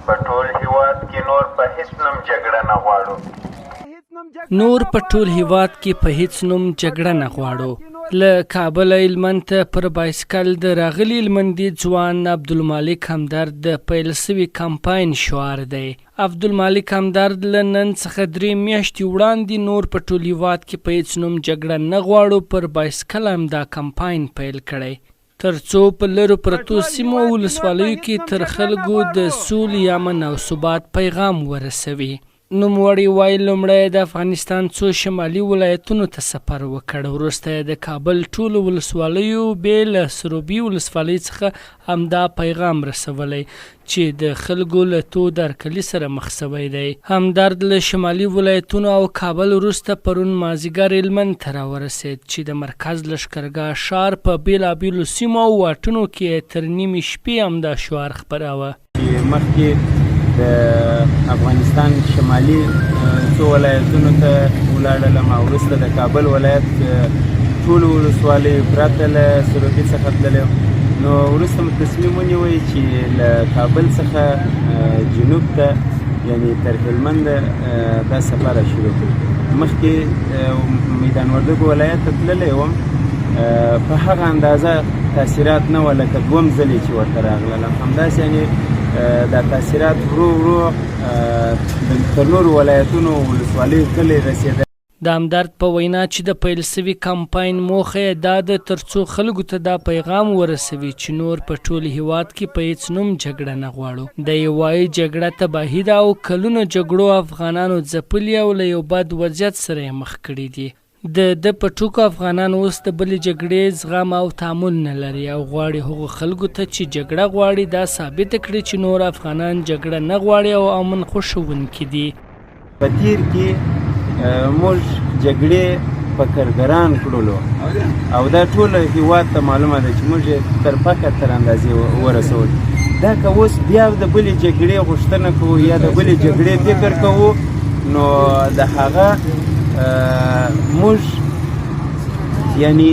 په ټول هیواد کې نور په هیڅ نوم جګړه نه غواړو. نور په ټول هیواد کې په هیڅ نوم جګړه نه غواړو. له کابل هلمند ته پر بایسکل د راغلي هلمندي ځوان عبدالمالک همدرد د پیل سوي کمپاین شعار دی. عبدالمالک همدرد له نن څخه 3 میاشتې وړاندې نور په ټول هیواد کې په هیڅ نوم جګړه نه غواړو پر بایسکل هم دا کمپاین پیل کړی، ترڅو په لرو پرتو سیمو ولسوالیو کې تر خلکو د سولې، امن او ثبات پیغام ورسوي. نوموړي وایي لومړی د افغانستان څو شمالي ولایتونو ته سفر وکړ، وروسته یې د کابل ټولو ولسوالیو بې له سروبي ولسوالۍ څخه همدا پیغام رسولی چې د خلکو له تود هرکلي سره مخ سوی دی. همدرد له شمالي ولایتونو او کابل وروسته پرون مازدیګر هلمند ته راورسېد چې د مرکز لښکرګاه ښار په بېلابېلو سیمو او واټونو کې تر نیمې شپې همدا شعار خپراوه. مخکې د افغانستان شمالي څو ولایتونو ته ولاړلم او وروسته د کابل ولایت ټولو ولسوالۍ پرته له سروبي څخه تللی، نو وروسته مو تصمیم ونیوی چې له کابل څخه جنوب ته یعنې تر هلمند دا سفر شروع کړو. مخکې میدان وردګو ولایت ته تللی وم، په هغه اندازه تاثیرات نه وه لکه دوم ځلې چې ورته راغللم. همداسې یعنې دا تاثیرات ورو ورو تر نورو ولایتونو ولسوالیو کلي رسېده. د همدرد په وینا چې د پیل سوي کمپاین موخه یې دا ده ترڅو خلکو ته دا پیغام ورسوي چې نور په ټول هیواد کې په هیڅ نوم جګړه نه غواړو. دی وایي جګړه تباهي ده او کلونه جګړو افغانانو ځپلي او له یو بد وضعیت سره یې مخ کړي دي. د په ټوکو افغانان اوس د بلې جګړې زغم او تحمل نه لري او غواړي هغو خلکو ته چې جګړه غواړي دا ثابته کړي چې نور افغانان جګړه نه غواړي او امن خوښوونکي دي. په تیر کې موږ جګړې په کارګران کړلو او دا ټول هیواد ته معلومه ده چې موږ تر پکه تر اندازې ورسول. دا که اوس بیا د بلې جګړې غوښتنه کوو یا د بلې جګړې فکر کوو، نو د هغه موږ یعنی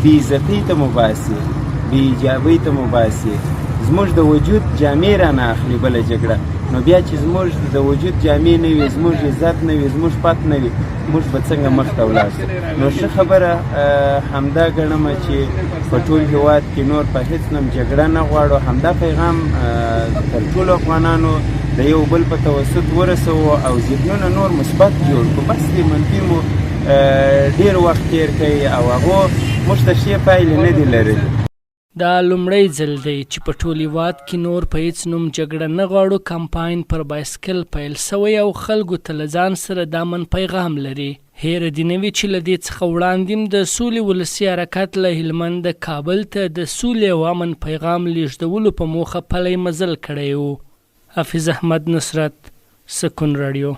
بې عزتۍ ته مباسي، بې ایجابۍ ته مباسي، زموږ د وجود جامې رانه اخلي بله جګړه. نو بیا چې زموږ د وجود جامې نه وي، زموږ عزت نه وي، زموږ پت نه وي، موږ به څنګه مخته ولاړ شو؟ نو ښه خبره همدا ګڼمه چې په ټول هېواد کې نور په هېڅ نوم جګړه نه غواړو. همدا پیغام تر ټولو افغانانو د یو بل په توسط ورسوو او ذهنونه نور مثبت جوړ کړو. بس دې منفي مو ډېر وخت تېر کوي او هغو موږ ته ښې پایلې نه دي لرلي. دا لومړی ځل دی چې په ټول هیواد کې نور په هیڅ نوم جګړه نه غواړو کمپاین پر بایسکل پیل سوی او خلکو ته له ځان سره دا من پیغام لري. هیره دې نه وي چې له دې څخه وړاندې د سولې ولسي حرکت له هلمند کابل ته د سولې او امن پیغام لیږدولو په موخه پلی مزل کړی و. حافظ احمد نصرت، سکون رادیو.